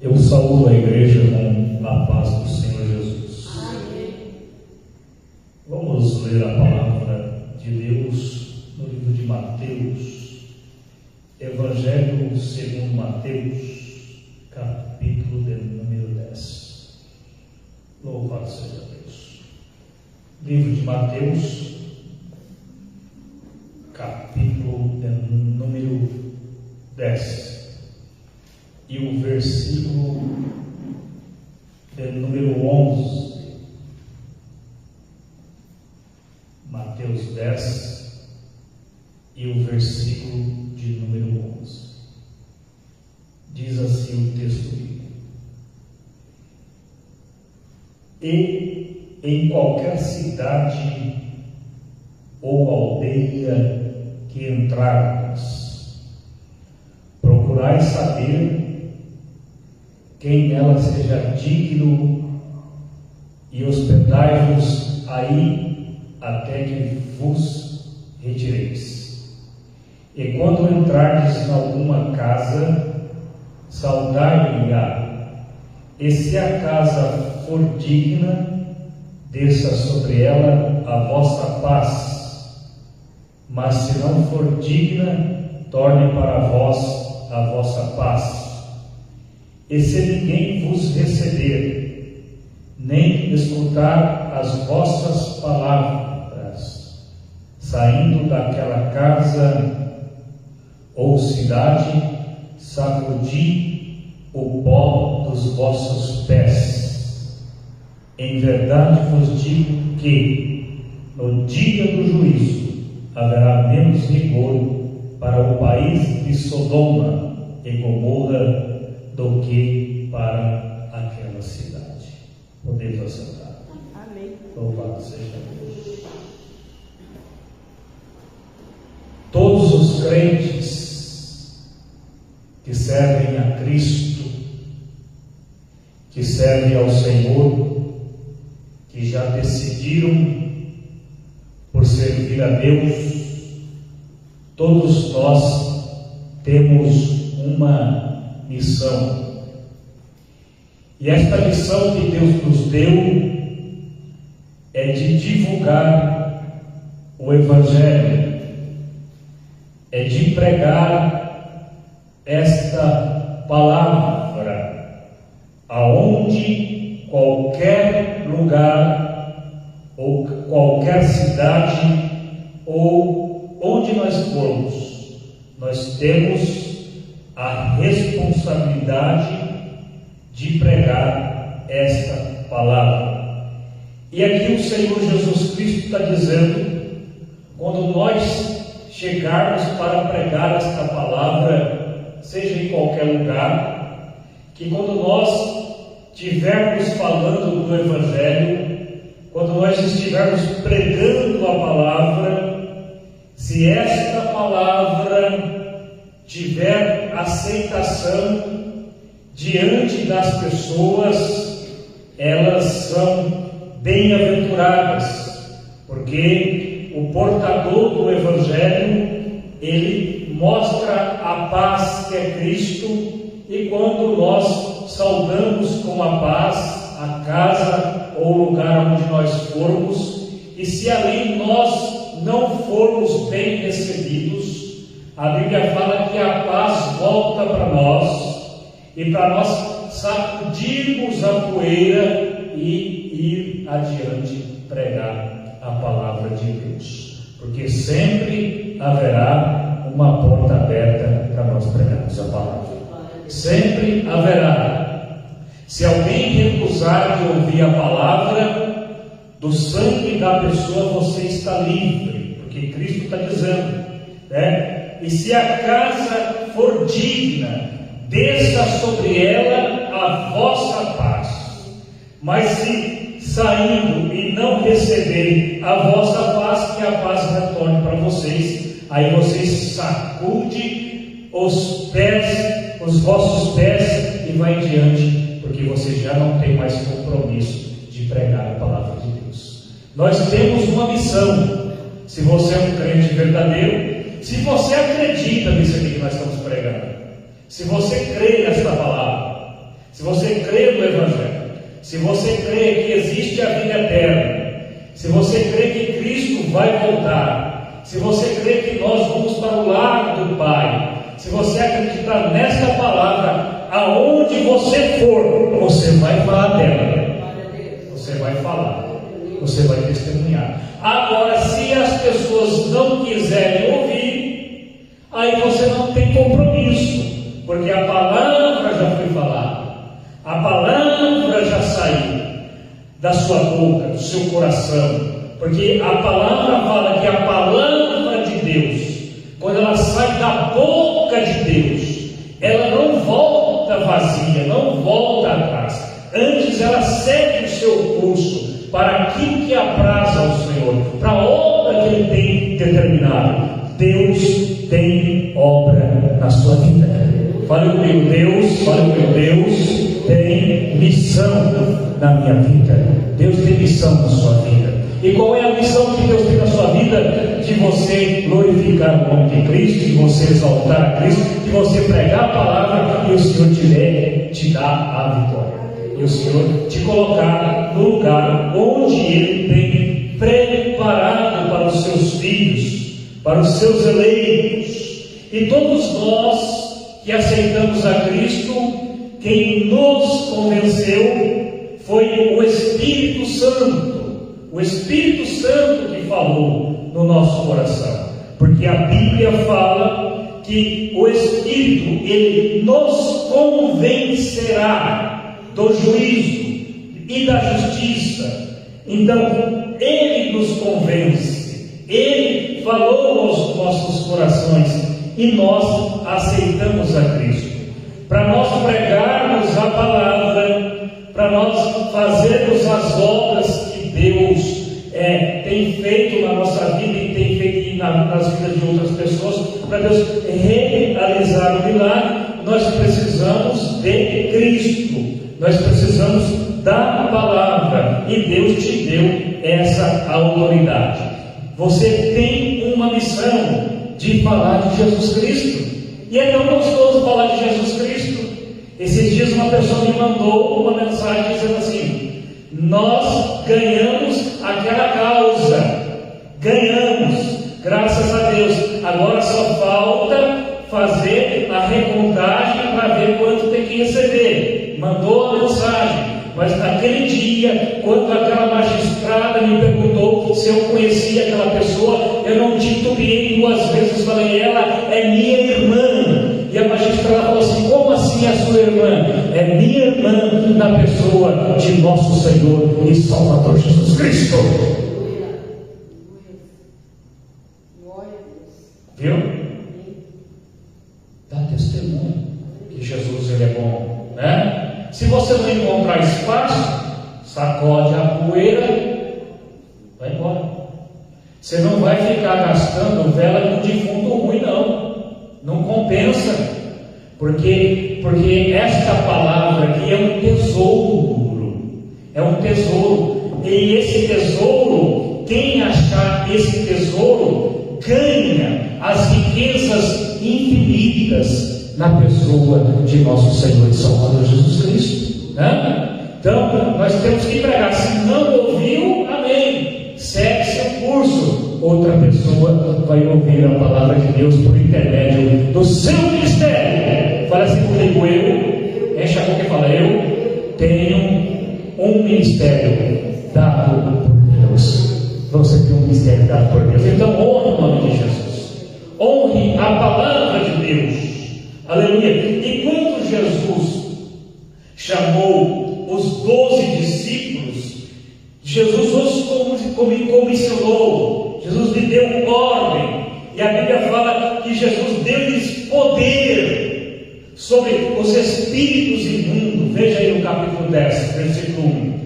Eu saúdo a igreja com a paz do Senhor Jesus. Amém. Vamos ler a palavra de Deus no livro de Mateus, Evangelho segundo Mateus, capítulo de número 10. Louvado seja Deus. Livro de Mateus, capítulo de número 10. E o versículo de número 11, Mateus 10, e o versículo de número 11, diz assim o texto bíblico: E em qualquer cidade ou aldeia que entrardes, procurai saber quem nela seja digno, e hospedai-vos aí até que vos retireis. E quando entrardes em alguma casa, saudai-lhe-a, e se a casa for digna, desça sobre ela a vossa paz, mas se não for digna, torne para vós a vossa paz. E se ninguém vos receber, nem escutar as vossas palavras, saindo daquela casa ou cidade, sacudi o pó dos vossos pés. Em verdade vos digo que, no dia do juízo, haverá menos rigor para o país de Sodoma e Gomorra do que para aquela cidade. Podemos assentar. Amém. Louvado seja Deus. Todos os crentes que servem a Cristo, que servem ao Senhor, que já decidiram por servir a Deus, todos nós temos uma missão. E esta missão que Deus nos deu é de divulgar o Evangelho, é de pregar esta palavra aonde, qualquer lugar, ou qualquer cidade, ou onde nós formos, nós temos a responsabilidade de pregar esta palavra. E aqui o Senhor Jesus Cristo está dizendo, quando nós chegarmos para pregar esta palavra, seja em qualquer lugar, que quando nós estivermos falando do Evangelho, quando nós estivermos pregando a palavra, se esta palavra tiver aceitação diante das pessoas, elas são bem-aventuradas, porque o portador do Evangelho, ele mostra a paz que é Cristo, e quando nós saudamos com a paz a casa ou o lugar onde nós formos, e se ali nós não formos bem recebidos, a Bíblia fala que a paz volta para nós, e para nós sacudirmos a poeira e ir adiante pregar a palavra de Deus, porque sempre haverá uma porta aberta para nós pregarmos a palavra. Sempre haverá. Se alguém recusar de ouvir a palavra, do sangue da pessoa você está livre, porque Cristo está dizendo, né? E se a casa for digna, desça sobre ela a vossa paz. Mas se saindo e não receber a vossa paz, que a paz retorne para vocês. Aí vocês sacude os pés, os vossos pés, e vai diante, porque vocês já não têm mais compromisso de pregar a palavra de Deus. Nós temos uma missão. Se você é um crente verdadeiro, se você acredita nisso aqui que nós estamos pregando, se você crê nesta palavra, se você crê no Evangelho, se você crê que existe a vida eterna, se você crê que Cristo vai voltar, se você crê que nós vamos para o lar do Pai, se você acreditar nesta palavra, aonde você for, você vai falar dela, você vai falar, você vai testemunhar. Agora, se as pessoas não quiserem ouvir, aí você não tem compromisso, porque a palavra já foi falada, a palavra já saiu da sua boca, do seu coração, porque a palavra fala que a palavra de Deus, quando ela sai da boca de Deus, ela não volta vazia, não volta atrás, antes ela segue o seu curso para aquilo que apraz ao Senhor, para a obra que Ele tem determinado. Deus tem obra na sua vida. Fale comigo, Deus tem missão na minha vida. Deus tem missão na sua vida. E qual é a missão que Deus tem na sua vida? De você glorificar o nome de Cristo, de você exaltar a Cristo, de você pregar a palavra e o Senhor te dá a vitória. E o Senhor te colocar no lugar onde Ele tem preparado para os seus filhos, para os seus eleitos. E todos nós que aceitamos a Cristo, quem nos convenceu foi o Espírito Santo. O Espírito Santo que falou no nosso coração. Porque a Bíblia fala que o Espírito, ele nos convencerá do juízo e da justiça. Então, ele nos convence. Ele falou aos nossos corações e nós aceitamos a Cristo. Para nós pregarmos a palavra, para nós fazermos as obras que Deus tem feito na nossa vida e tem feito nas vidas de outras pessoas, para Deus realizar o milagre, nós precisamos de Cristo, nós precisamos da palavra, e Deus te deu essa autoridade. Você tem uma missão de falar de Jesus Cristo, e é tão gostoso falar de Jesus Cristo. Esses dias uma pessoa me mandou uma mensagem dizendo assim: nós ganhamos aquela causa, ganhamos, graças a Deus, agora só falta fazer a recontagem para ver quanto tem que receber. Mandou a mensagem, mas naquele dia, quando aquela magistrada me perguntou se eu conhecia aquela pessoa, eu não titubeei 2 vezes, falei: ela é minha irmã. E a magistrada falou assim: como assim é sua irmã? É minha irmã na pessoa de nosso Senhor e Salvador Jesus Cristo. Viu? Dá testemunho que Jesus ele é bom, né? Se você não encontrar espaço, sacode a poeira, vai embora. Você não vai ficar gastando vela com defunto ruim, não. Não compensa, porque esta palavra aqui é um tesouro, é um tesouro, e esse tesouro, quem achar esse tesouro, ganha as riquezas infinitas na pessoa de nosso Senhor e Salvador Jesus Cristo, né? Então, nós temos que pregar. Se não ouviu, amém, segue seu curso. Outra pessoa vai ouvir a palavra de Deus por intermédio do seu ministério. Fala assim comigo: enche a boca e fala: eu tenho um ministério dado por Deus. Você tem um ministério dado por Deus. Então honre o nome de Jesus, honre a palavra de Deus, aleluia. E quando Jesus chamou os 12 discípulos, Jesus os comissionou, Jesus lhe deu ordem, e a Bíblia fala que Jesus deu-lhes poder sobre os espíritos imundos. Veja aí no capítulo 10, versículo 1.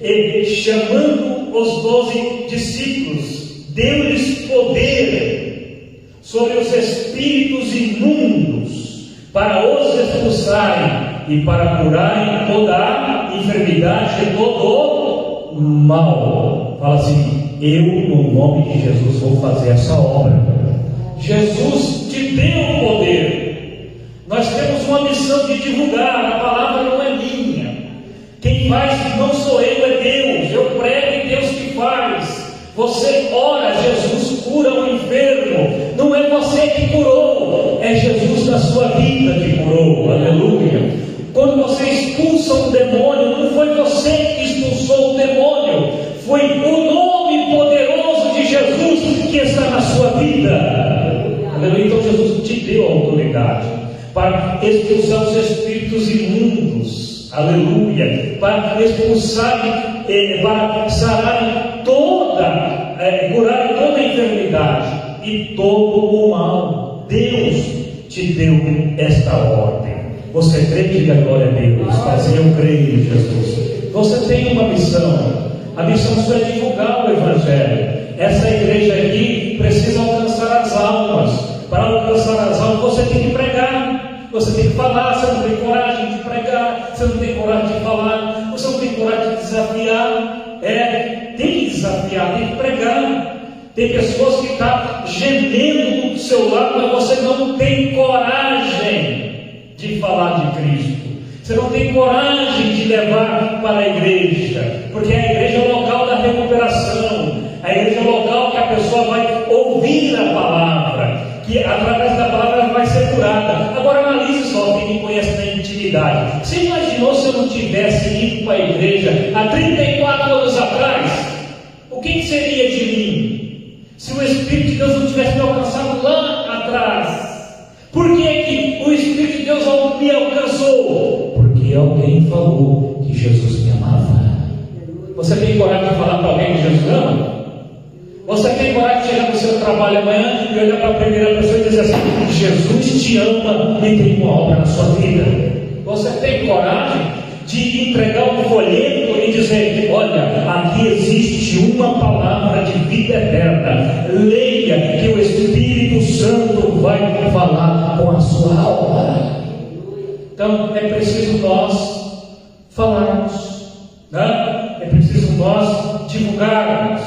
E chamando os 12 discípulos, deu-lhes poder sobre os espíritos imundos, para os expulsarem e para curarem toda a enfermidade e todo o mal. Fala assim: eu, no nome de Jesus, vou fazer essa obra. Jesus te deu o poder. Nós temos uma missão de divulgar. A palavra não é minha, faz não sou eu, é Deus. Eu prego e Deus que faz. Você ora, Jesus cura o enfermo. Não é você que curou, é Jesus da sua vida que curou. Aleluia. Quando você expulsa um demônio, não foi você que expulsou o demônio, foi o nome poderoso de Jesus que está na sua vida. Aleluia. Então Jesus te deu autoridade para expulsar os espíritos imundos. Aleluia. Para expulsar, para sarar curar toda a enfermidade e todo o mal. Deus te deu esta ordem. Você crê? Diga glória a Deus. Mas eu creio em Jesus. Você tem uma missão. A missão sua é divulgar o Evangelho. Essa igreja aqui precisa alcançar as almas. Para alcançar as almas, você tem que pregar. Você tem que falar. Você não tem coragem de pregar. Você não tem coragem de falar. Você não tem coragem de desafiar. Tem que desafiar, tem que pregar. Tem pessoas que estão gemendo do seu lado, mas você não tem coragem de falar de Cristo. Você não tem coragem de levar para a igreja, porque a igreja é o local da recuperação. A igreja é o local que a pessoa vai ouvir a palavra, que através da palavra ela vai ser curada. Agora analise só quem me conhece na intimidade. Você imaginou se eu não tivesse ido para a igreja há 34 anos atrás? O que seria de mim? Se o Espírito de Deus não tivesse me alcançado lá atrás? Por que o Espírito de Deus me alcançou? Porque alguém falou que Jesus me amava. Você tem coragem de falar para alguém que Jesus ama? Você tem coragem de chegar no seu trabalho amanhã e olhar para a primeira pessoa e dizer assim: Jesus te ama e tem uma obra na sua vida? Você tem coragem de entregar um folheto e dizer: olha, aqui existe uma palavra de vida eterna, leia que o Espírito Santo vai falar com a sua alma? Então é preciso nós falarmos, né? É preciso nós divulgarmos.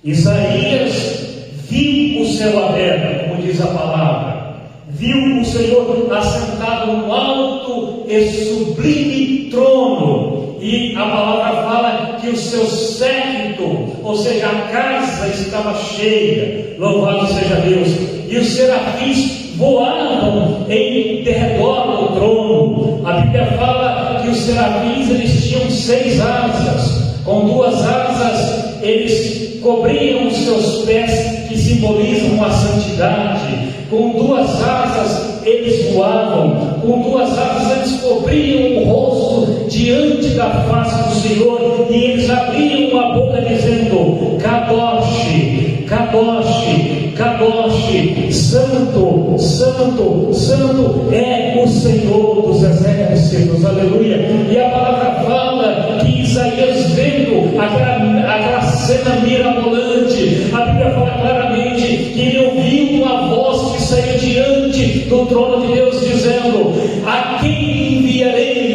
Isaías viu o céu aberto, como diz a palavra, viu o Senhor assentado no alto e sublime trono, e a palavra fala que o seu séquito, ou seja, a casa estava cheia. Louvado seja Deus. E os serafins voavam em derredor do trono. A Bíblia fala que os serafins eles tinham 6 asas. Com 2 asas eles cobriam os seus pés, que simbolizam a santidade. Com 2 asas eles voavam. Com 2 asas eles cobriam o rosto diante da face do Senhor, e eles abriam a boca dizendo: Kadosh, Kadosh, Kadosh, Santo, Santo, Santo é o Senhor dos exércitos. Aleluia. E a palavra fala que Isaías, vendo aquela cena mirabolante, a Bíblia fala claramente que ele ouviu uma voz que saiu diante do trono de Deus dizendo: a quem enviarei?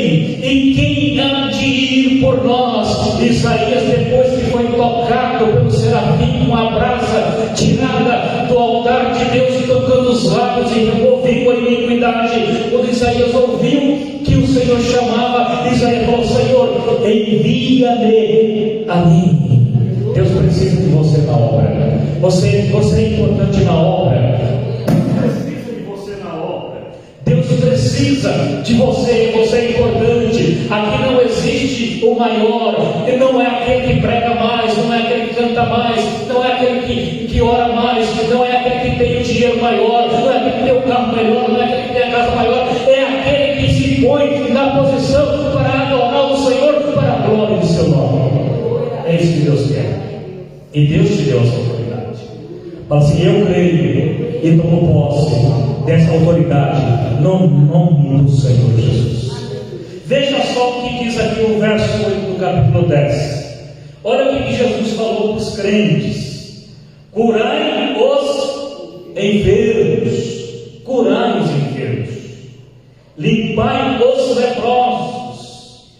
E quem há de ir por nós? Isaías, depois que foi tocado pelo serafim com a brasa tirada do altar de Deus, tocando os lábios e removendo a iniquidade, quando Isaías ouviu que o Senhor chamava, Isaías falou: Senhor, envia-me a mim. Deus precisa de você na obra. Você é importante na obra. Deus precisa de você, você é importante. Aqui não existe o maior, não é aquele que prega mais, não é aquele que canta mais, não é aquele que ora mais, não é aquele que tem o dinheiro maior, não é aquele que tem o carro melhor, não é aquele que tem a casa maior, é aquele que se põe na posição para adorar o Senhor para a glória do seu nome. É isso que Deus quer, e Deus te deu essa autoridade. Fala assim: eu creio e tomo posse dessa autoridade no nome do Senhor Jesus. Veja só o que diz aqui o verso 8 do capítulo 10. Olha o que Jesus falou para os crentes: curai os enfermos, curai os enfermos, limpai os leprosos,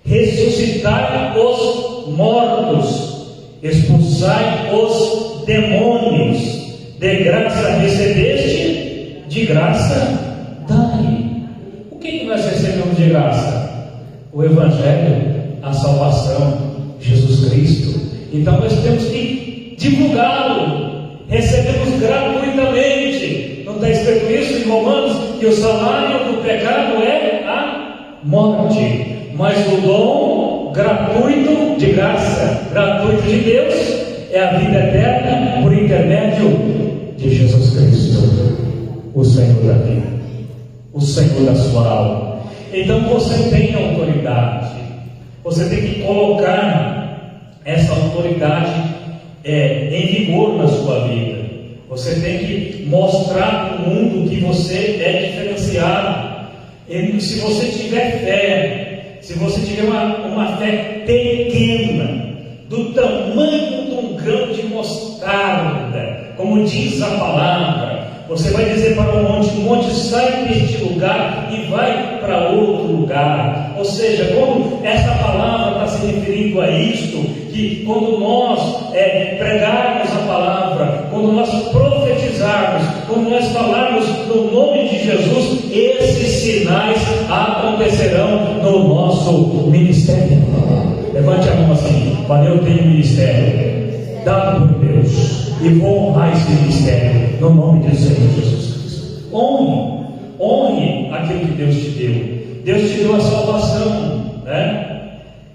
ressuscitai os mortos, expulsai os demônios. De graça recebeste, de graça dai. O que nós recebemos de graça? O Evangelho, a salvação, Jesus Cristo. Então nós temos que divulgá-lo, recebemos gratuitamente. Não está escrito isso em Romanos, que o salário do pecado é a morte, mas o dom gratuito de graça, gratuito de Deus, é a vida eterna por intermédio de Jesus Cristo, o Senhor da vida, o Senhor da sua alma. Então você tem autoridade, você tem que colocar essa autoridade em vigor na sua vida. Você tem que mostrar para o mundo que você é diferenciado. E se você tiver fé, se você tiver uma fé pequena, do tamanho de um grão de mostarda, como diz a palavra, você vai dizer para o monte sai deste lugar e vai para outro lugar. Ou seja, como essa palavra está se referindo a isto, que quando nós pregarmos a palavra, quando nós profetizarmos, quando nós falarmos no nome de Jesus, esses sinais acontecerão no nosso ministério. Levante a mão assim: Pai, eu tenho ministério dado por Deus e vou honrar esse ministério no nome do Senhor Jesus Cristo. Honre aquilo que Deus te deu. Deus te deu a salvação, né?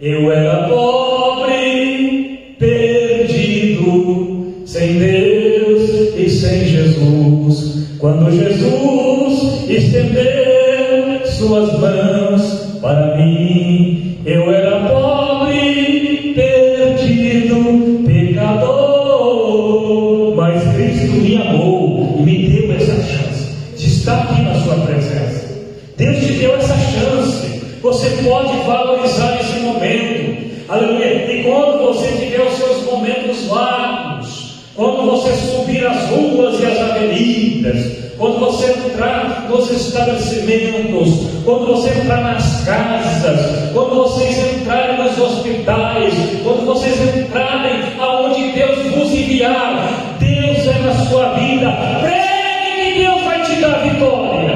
Eu era pobre, perdido, sem Deus e sem Jesus. Quando Jesus estendeu suas mãos para mim, eu era pobre, perdido, pecador, mas Cristo me amou e me deu essa chance de estar aqui na sua presença. Deus te deu essa chance. Você pode valorizar esse momento, aleluia. E quando você tiver os seus momentos vagos, quando você subir as ruas e as avenidas, quando você entrar nos estabelecimentos, quando você entrar nas casas, quando vocês entrarem nos hospitais, quando vocês entrarem aonde Deus vos enviar, Deus é na sua vida. Pregue que Deus vai te dar vitória.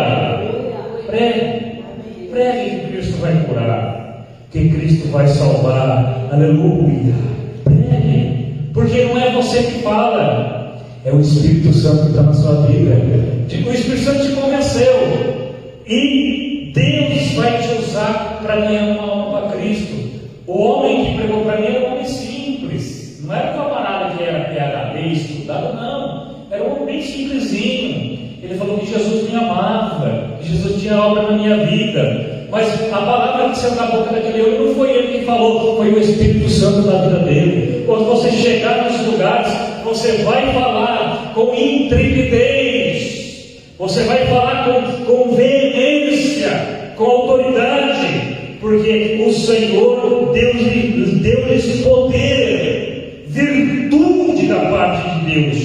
Pregue que Cristo vai curar, que Cristo vai salvar. Aleluia. Pregue, porque não é você que fala, é o Espírito Santo que está na sua vida. O Espírito Santo te convenceu e Deus vai te usar para ganhar uma alma para Cristo. O homem que pregou para mim era um homem simples, não era um camarada que era PhD, estudado, não. Era um homem bem simplesinho. Ele falou que Jesus me amava, que Jesus tinha obra na minha vida. Mas a palavra que saiu da boca daquele homem não foi ele que falou, foi o Espírito Santo na vida dele. Quando você chegar nos lugares, você vai falar com intrepidez, você vai falar com veemência, com autoridade, porque o Senhor deu-lhes poder, virtude da parte de Deus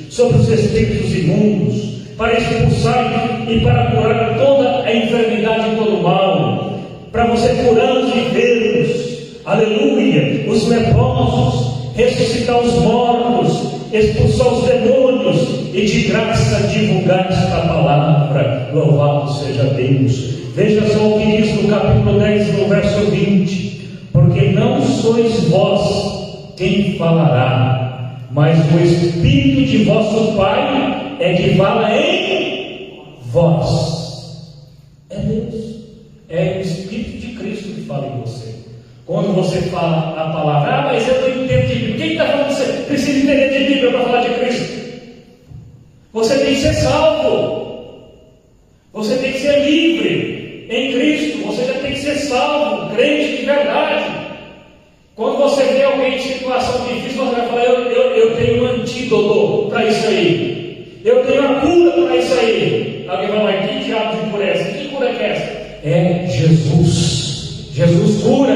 sobre os espíritos imundos, para expulsar e para curar toda a enfermidade e todo o mal, para você curar os enfermos, aleluia, os leprosos, ressuscitar os mortos, expulsar os demônios e de graça divulgar esta palavra. Louvado seja Deus. Veja só o que diz no capítulo 10, no verso 20: porque não sois vós quem falará, mas o Espírito de vosso Pai é que fala em vós. É Deus, é o Espírito de Cristo que fala em você. Quando você fala a palavra, mas eu não entendo de Bíblia. Quem está falando que você precisa entender de Bíblia para falar de Cristo? Você tem que ser salvo, você tem que ser livre em Cristo, você já tem que ser salvo, crente de verdade. Quando você vê alguém em situação difícil, você vai falar: eu tenho um antídoto para isso aí. Eu tenho a cura para isso aí. Alguém vai falar: que diabo de cura é essa? Que cura é essa? É Jesus. Jesus cura.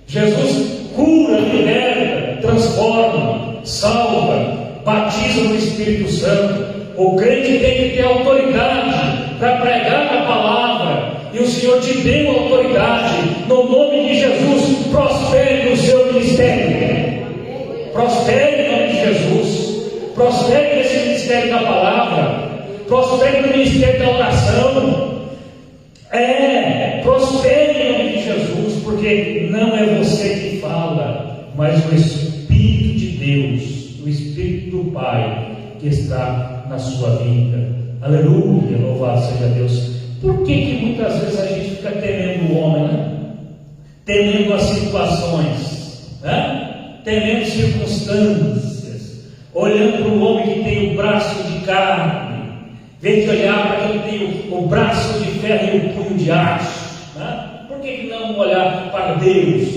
Jesus cura, liberta, transforma, salva, batiza no Espírito Santo. O crente tem que ter autoridade para pregar a palavra. E o Senhor te deu autoridade. No nome de Jesus, prospere no seu ministério. Prospere em nome de Jesus. Prospere nesse ministério da palavra, prospere no ministério da oração, prospere em nome de Jesus, porque não é você que fala, mas o Espírito de Deus, o Espírito do Pai que está na sua vida. Aleluia, louvado seja Deus. Por que muitas vezes a gente fica temendo o homem, né? Temendo as situações, né? Temendo circunstâncias, olhando para o homem que tem o braço de carne, vem de olhar para quem tem o braço de ferro e o punho de aço, né? Por que não olhar para Deus?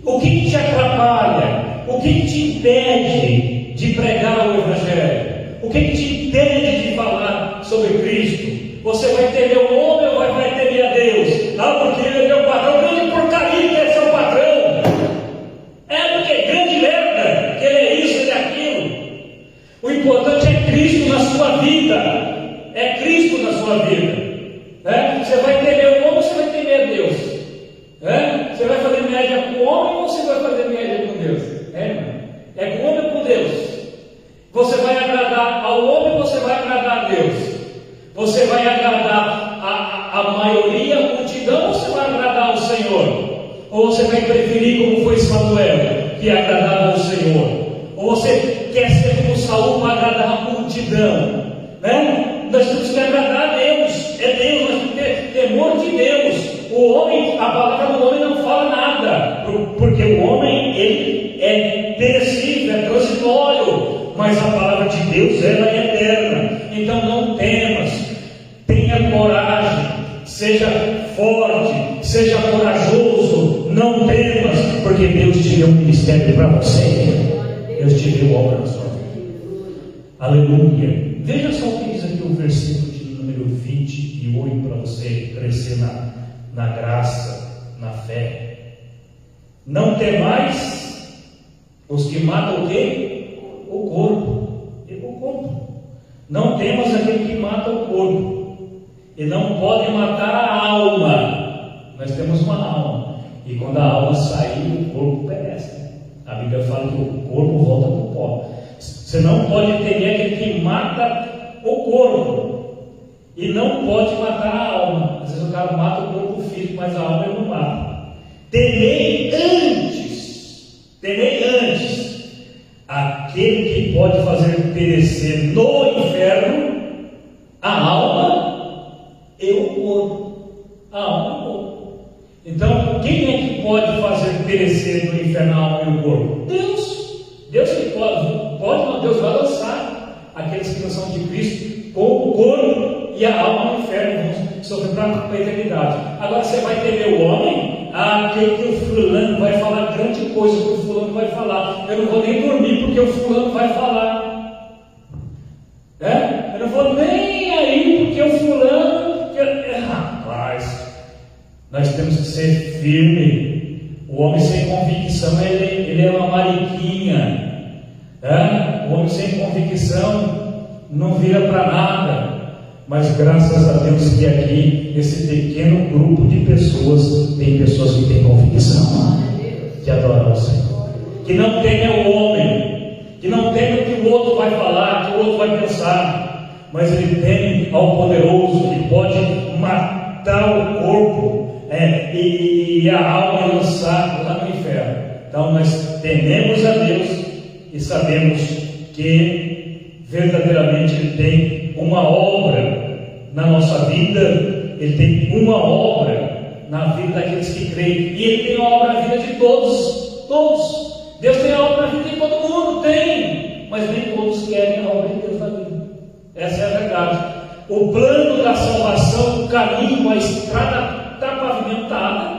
O que te atrapalha? O que te impede de pregar o Evangelho? O que te impede de falar sobre Cristo? Você vai temer o homem ou vai temer a Deus? Porque ele é meu patrão. Grande porcaria que é seu patrão. Porque grande merda que ele é isso, ele é aquilo. O importante é Cristo na sua vida. É Cristo na sua vida. Você vai temer o homem ou você vai temer a Deus? Você vai fazer média com o homem ou você vai fazer média com Deus? É com o homem ou com Deus? Você vai agradar ao homem ou você vai agradar a Deus? Você vai agradar a maioria, a multidão, ou você vai agradar ao Senhor? Ou você vai preferir, como foi Samuel, que agradava ao Senhor? Ou você quer ser como Saul para agradar a multidão? Nós temos que agradar a Deus. É Deus, nós temos que ter temor de Deus. O homem, a palavra do homem não fala nada, porque o homem, ele é perecível, é transitório, mas a palavra de Deus, ela é eterna. Então não temas, tenha coragem, seja forte, seja corajoso, não temas, porque Deus te deu um ministério para você. Deus te deu obra na sua vida. Aleluia. Veja só o que diz aqui o versículo de número 28 para você crescer na graça, na fé. Não temais os que matam o quê? O corpo. O corpo. Não temas aquele que mata o corpo. E não pode matar a alma. Nós temos uma alma. E quando a alma sair, o corpo perece. A Bíblia fala que o corpo volta para o pó. Você não pode temer aquele que mata o corpo. E não pode matar a alma. Às vezes o cara mata o corpo físico, mas a alma ele não mata. Temei antes aquele que pode fazer perecer no inferno a alma e o corpo. A alma e o corpo. Então, quem é que pode fazer perecer no inferno a alma e o corpo? Deus. Deus que pode, não, Deus vai lançar aqueles que não são de Cristo com o corpo e a alma no inferno, vão sofrer para a eternidade. Agora você vai temer o homem, que o fulano vai falar grande coisa, que o fulano vai falar. Eu não vou nem dormir porque o fulano vai falar. Eu não vou nem aí porque o fulano. Rapaz, nós temos que ser firmes. O homem sem convicção, ele é uma mariquinha. O homem sem convicção não vira para nada. Mas graças a Deus que aqui, esse pequeno grupo de pessoas, tem pessoas que têm convicção, que adoram o Senhor, que não temem o homem, que não temem o que o outro vai falar, que o outro vai pensar, mas ele teme ao poderoso, que pode matar o corpo e a alma lançar lá no inferno. Então nós tememos a Deus e sabemos que verdadeiramente Ele tem uma obra na nossa vida, Ele tem uma obra na vida daqueles que creem, e Ele tem uma obra na vida de todos. Deus tem a obra na vida de todo mundo, tem, mas nem todos querem a obra de Deus na vida. Essa é a verdade. O plano da salvação, o caminho, a estrada está pavimentada.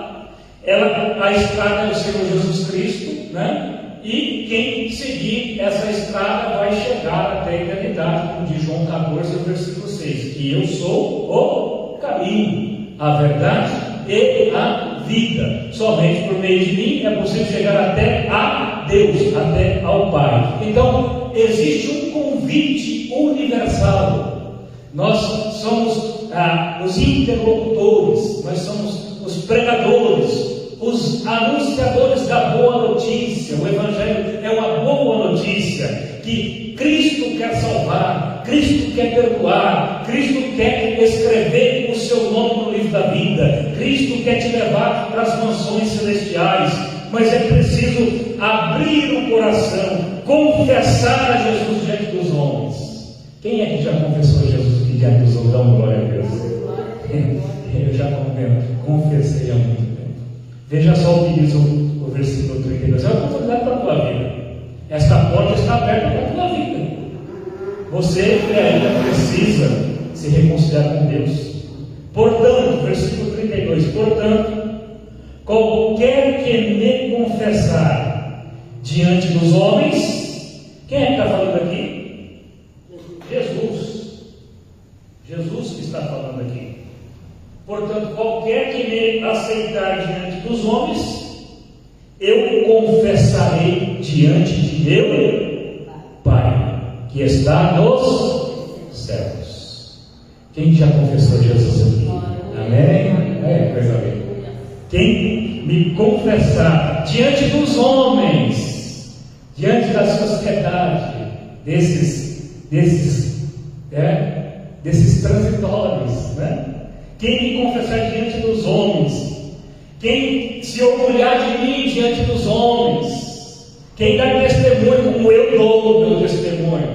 A estrada é o Senhor Jesus Cristo, né? E quem seguir essa estrada vai chegar até a eternidade, como diz João 14, versículo 6, que eu sou o caminho, a verdade e a vida. Somente por meio de mim é possível chegar até a Deus, até ao Pai. Então, existe um convite universal. Nós somos os interlocutores, nós somos os pregadores, os anunciadores da boa notícia. O Evangelho é uma boa notícia, que Cristo quer salvar, Cristo quer perdoar, Cristo quer escrever o seu nome no livro da vida, Cristo quer te levar para as mansões celestiais, mas é preciso abrir o coração, confessar a Jesus diante dos homens. Quem é que já confessou Jesus diante dos homens? Dá uma glória a Deus. Eu já confessei há muito tempo. Veja só o que diz o versículo 32. É uma oportunidade para a tua vida. Esta porta está aberta para a tua vida. Você ainda precisa se reconciliar com Deus. Portanto, versículo 32. Portanto, qualquer que me confessar diante dos homens, quem é que está falando aqui? Jesus. Jesus que está falando aqui. Portanto, qualquer que me aceitar diante dos homens, eu confessarei diante de meu Pai, que está nos céus. Quem já confessou Jesus aqui? Amém? É, coisa linda. Quem me confessar diante dos homens, diante da sociedade, desses transitórios, né? Quem me confessar diante dos homens, quem se orgulhar de mim diante dos homens, quem dá testemunho como eu dou o meu testemunho,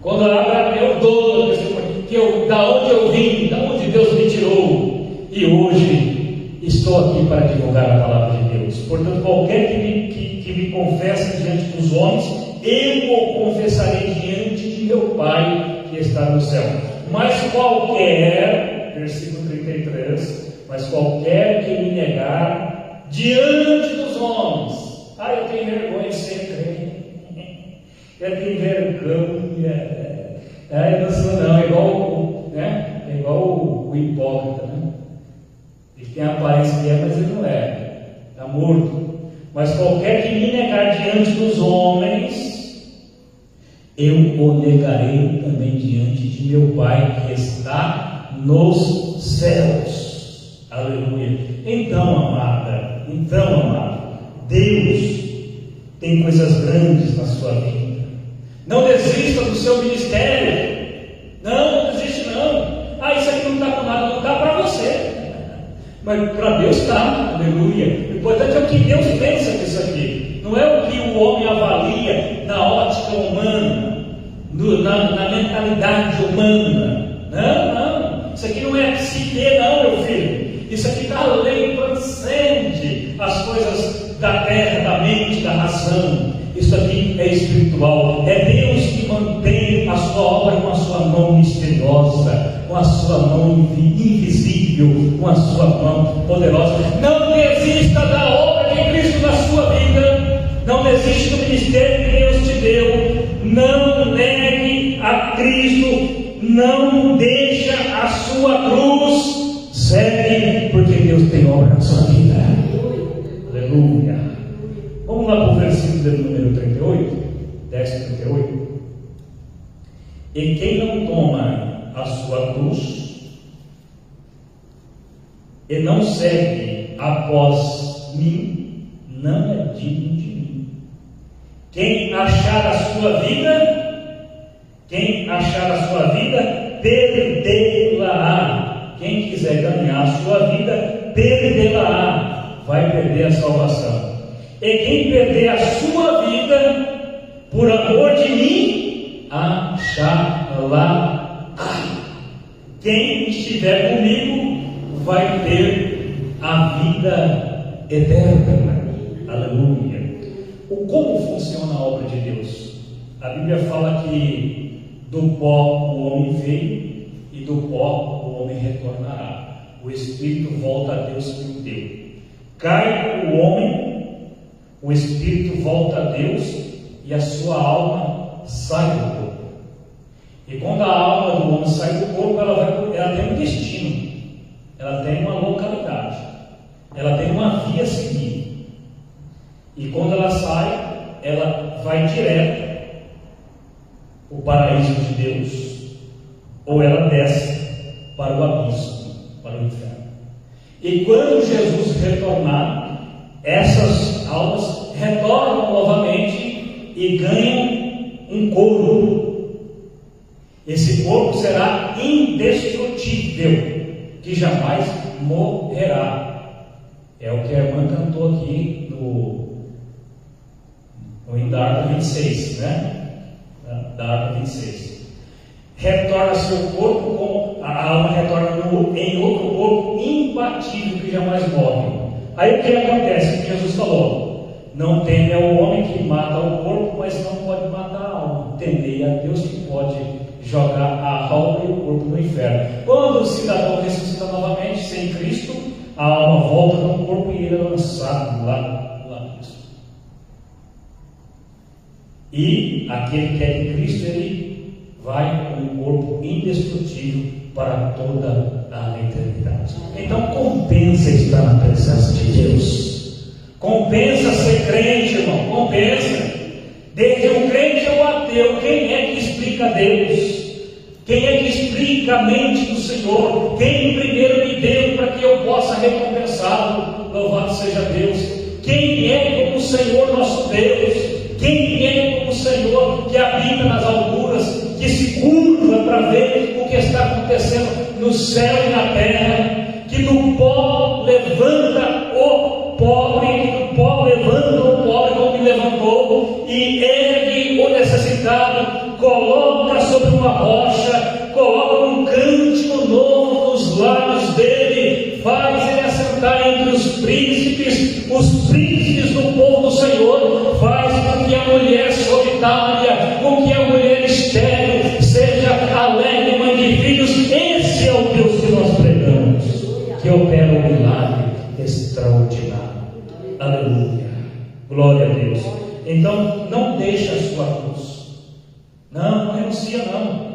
quando eu dou o meu testemunho, da onde eu vim, da onde Deus me tirou, e hoje estou aqui para divulgar a palavra de Deus. Portanto, qualquer que me confesse diante dos homens, eu o confessarei diante de meu Pai que está no céu. Mas qualquer, versículo 33, mas qualquer que me negar diante dos homens, eu tenho vergonha de ser crente, eu tenho vergonha, eu não sou não, é igual o hipócrita, né? Ele tem a aparência que mas ele não é, está morto. Mas qualquer que me negar diante dos homens, eu o negarei também diante de meu Pai que está nos céus. Aleluia. Então, amado, Deus tem coisas grandes na sua vida. Não desista do seu ministério. Não desiste não. Isso aqui não está com nada, não está para você. Mas para Deus está, aleluia. O importante é o que Deus pensa disso aqui. Não é o que o homem avalia na ótica humana, na mentalidade humana. Não. Isso aqui não é psique, não, meu filho. Isso aqui está além, transcende as coisas da terra, da mente, da razão. Isso aqui é espiritual. É Deus que mantém a sua obra com a sua mão misteriosa, com a sua mão invisível, com a sua mão poderosa. Não desista da obra de Cristo na sua vida. Não desista do ministério que Deus te deu. Não negue a Cristo. Não deixa a sua cruz. Segue, porque Deus tem obra na sua vida. Aleluia. Vamos lá para o versículo de número 38, 10:38. E quem não toma a sua cruz e não segue após mim, não é digno de mim. Quem achar a sua vida, perdê-la-á. Quem quiser ganhar a sua vida, perdê-la-á. Vai perder a salvação. E quem perder a sua vida por amor de mim, achá-la. Quem estiver comigo vai ter a vida eterna. Aleluia. Como funciona a obra de Deus? A Bíblia fala que do pó o homem veio e do pó o homem retornará. O Espírito volta a Deus que o deu. Cai o homem, o Espírito volta a Deus e a sua alma sai do corpo. E quando a alma do homem sai do corpo, ela tem um destino, ela tem uma localidade, ela tem uma via a seguir. E quando ela sai, ela vai direto para o paraíso de Deus, ou ela desce para o abismo, para o inferno. E quando Jesus retornar, essas almas retornam novamente e ganham um corpo. Esse corpo será indestrutível, que jamais morrerá. É o que a irmã cantou aqui no hino da harpa 26, né? Da harpa 26. Retorna seu corpo, a alma retorna em outro corpo imbatível, que jamais morre. Aí o que acontece? Que Jesus falou: não teme ao homem que mata o corpo, mas não pode matar a alma. Temei a Deus, que pode jogar a alma e o corpo no inferno. Quando o cidadão ressuscita novamente, sem Cristo, a alma volta no corpo e ele é lançado lá nisso. E aquele que é de Cristo, ele vai com um corpo indestrutível para toda a eternidade. Então compensa estar na presença de Deus. Compensa ser crente, irmão. Compensa. Desde o crente ao ateu, quem é que explica Deus? Quem é que explica a mente do Senhor? Quem primeiro me deu para que eu possa recompensá-lo? Louvado seja Deus. Quem é como o Senhor nosso Deus? Quem é como o Senhor que habita nas alturas, que se curva para ver o que está acontecendo no céu e na terra, que do pó levanta o pobre, que do pó levanta o pobre como me levantou, e ergue o necessitado, coloca sobre uma rocha, coloca um cântico novo nos lábios dele, faz ele assentar entre os príncipes do povo do Senhor, faz com que a mulher solitária, com que a mulher estéril seja alegre, mãe de filhos. Esse é o Deus que nós pregamos, que opera um milagre extraordinário. Aleluia, glória a Deus. Então não deixa a sua cruz, não renuncia não.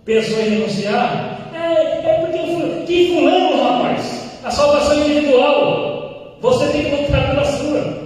Pensou em renunciar? É porque que fulano, rapaz, a salvação é individual, você tem que lutar pela sua.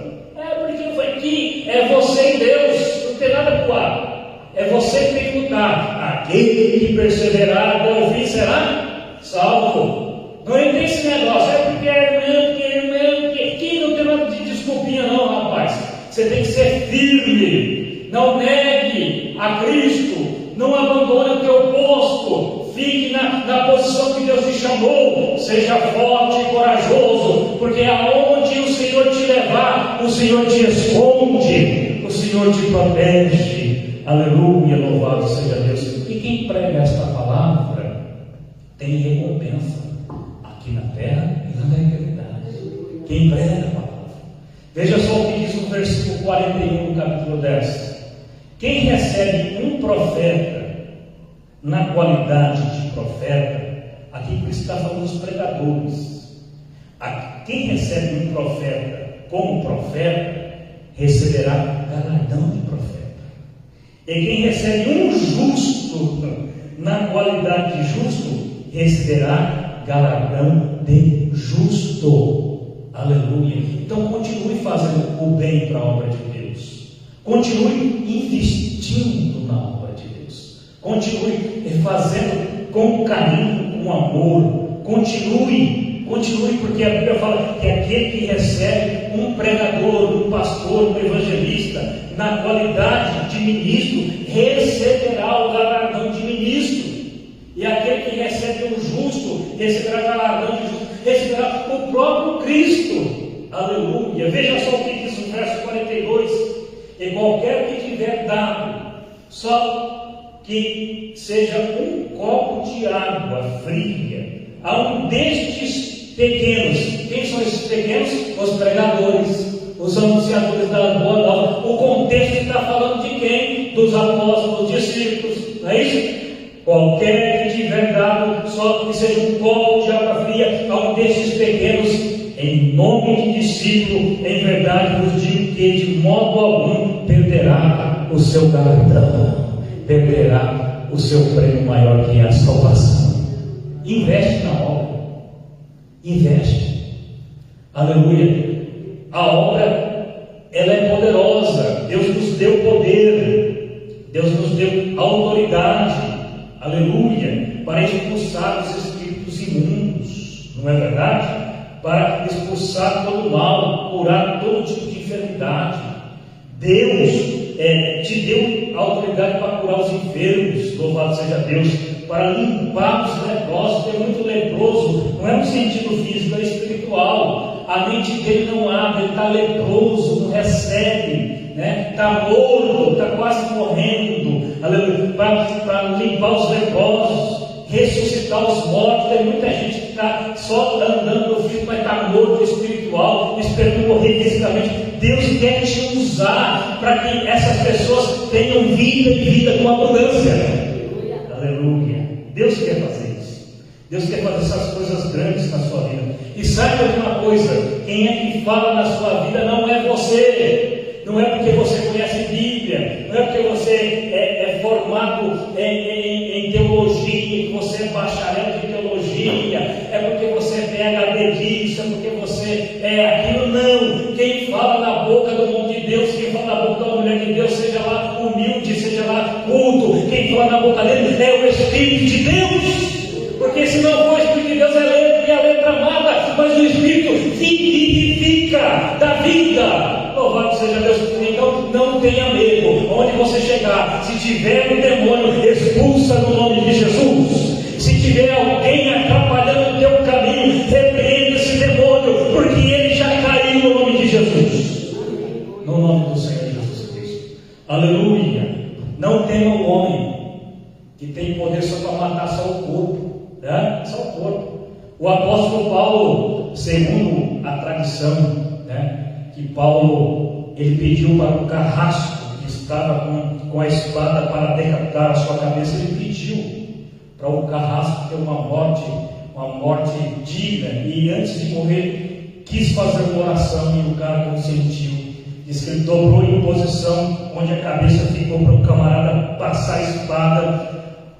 Porque não foi aqui, é você e Deus, não tem nada pro ar. É você que tem que lutar. Aquele que perseverar até o fim será salvo. Não entra esse negócio, porque irmão, que não tem nada de desculpinha não, rapaz. Você tem que ser firme, não negue a Cristo, não abandone o teu posto, fique na posição que Deus te chamou, seja forte e corajoso, porque aonde o Senhor te levar, o Senhor te esconde, o Senhor te protege. Aleluia, louvado seja Deus. E quem prega esta palavra tem recompensa aqui na terra e lá na eternidade. Quem prega a palavra. Veja só o que diz no versículo 41 do capítulo 10. Quem recebe um profeta na qualidade de profeta, aqui Cristo está falando dos pregadores. Quem recebe um profeta como profeta, receberá galardão de profeta. E quem recebe um justo na qualidade de justo, receberá galardão de justo. Aleluia. Então continue fazendo o bem para a obra de Deus. Continue investindo na obra de Deus. Continue fazendo com carinho, com amor. Continue, porque a Bíblia fala que aquele que recebe um pregador, um pastor, um evangelista, na qualidade de ministro, receberá o galardão de ministro. E aquele que recebe um justo, receberá galardão de justo, receberá o próprio Cristo. Aleluia. Veja só o que diz no verso 42. E qualquer que tiver dado, só que seja um copo de água fria, a um destes pequenos. Quem são esses pequenos? Os pregadores, os anunciadores da boa nova. O contexto está falando de quem? Dos apóstolos, dos discípulos, não é isso? Qualquer que tiver dado, só que seja um copo de água fria a um destes pequenos, em nome de discípulo, em verdade vos digo que de modo algum perderá o seu galardão, perderá o seu prêmio maior, que é a salvação. Investe na obra, investe. Aleluia. A obra, ela é poderosa. Deus nos deu poder, Deus nos deu autoridade, aleluia, para expulsar os espíritos imundos, não é verdade? Para expulsar todo o mal, curar todo tipo de enfermidade. Deus te deu autoridade para curar os enfermos, louvado seja Deus, para limpar os leprosos. Tem muito leproso, não é no sentido físico, é espiritual. A mente dele não abre, ele está leproso, não recebe, está morto, está quase morrendo, para limpar os leprosos, ressuscitar os mortos. Tem muita gente que está só andando no físico, mas está morto espiritual, esperando morrer fisicamente. Deus quer te usar para que essas pessoas tenham vida e vida com abundância. Aleluia. Deus quer fazer isso. Deus quer fazer essas coisas grandes na sua vida. E saiba de uma coisa: quem é que fala na sua vida não é você. Não é porque você conhece Bíblia, não é porque você é formado em teologia, que você é bacharel de teologia, é porque você é PhD disso, é porque você é aquilo. Não. Quem fala na boca do homem de Deus, quem fala na boca da mulher de Deus, seja lá humilde, seja lá culto, quem fala na boca dele é o Espírito de Deus. Porque se não for o Espírito de Deus, é letra, e a letra mata, mas o Espírito vivifica da vida. Louvado seja Deus. Então não tenha medo. Onde você chegar, se tiver um demônio, expulsa no nome de Jesus. Se tiver alguém atrapalhando o teu caminho, repreenda esse demônio, porque ele já caiu no nome de Jesus. No nome do Senhor Jesus Cristo. Aleluia. Não tema o homem que tem poder só para matar só o corpo, só o corpo. O apóstolo Paulo, segundo a tradição, que Paulo, ele pediu para o carrasco que estava com a espada para decapitar a sua cabeça. Ele pediu para o carrasco ter uma morte digna, e antes de morrer quis fazer uma oração, e o cara consentiu. Diz que ele dobrou em posição onde a cabeça ficou para o camarada passar a espada.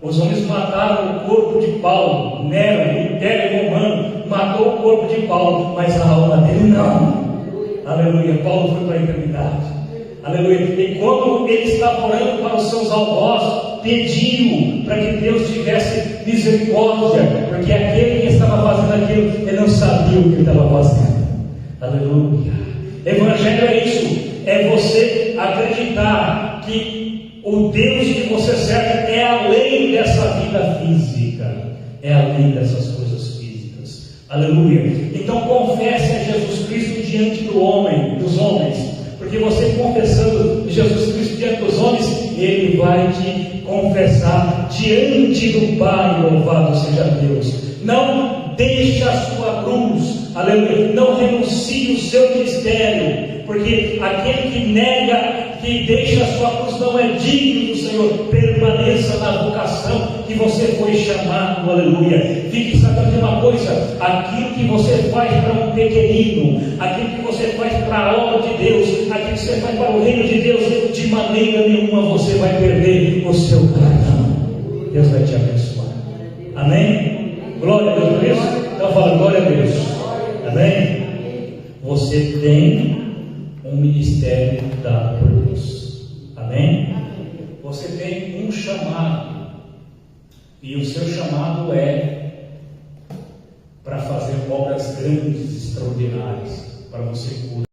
Os homens mataram o corpo de Paulo. Nero, o Império Romano, matou o corpo de Paulo, mas a alma dele não. Aleluia. Paulo foi para a eternidade. Aleluia. E quando ele estava orando para os seus algozes, pediu para que Deus tivesse misericórdia, porque aquele que estava fazendo aquilo, ele não sabia o que ele estava fazendo. Aleluia. Evangelho é isso, é você acreditar que o Deus que você serve é além dessa vida física, é além dessas coisas físicas. Aleluia. Então confesse a Jesus Cristo diante dos homens, porque você confessando Jesus Cristo diante dos homens, Ele vai te confessar diante do Pai. Louvado seja Deus. Não deixe a sua cruz, aleluia, não renuncie o seu ministério, porque aquele que nega, que deixa a sua cruz, não é digno do Senhor. Permaneça na vocação que você foi chamado, aleluia. Fique sabendo de uma coisa: aquilo que você faz para um pequenino, aquilo que você faz para a obra de Deus, aquilo que você faz para o reino de Deus, de maneira nenhuma você vai perder o seu galardão. Deus vai te abençoar. Amém? Glória a Deus por isso. Então fala glória a Deus. Amém? Você tem um ministério dado por Deus. Amém? Você tem um chamado, e o seu chamado é para fazer obras grandes, extraordinárias, para você curar.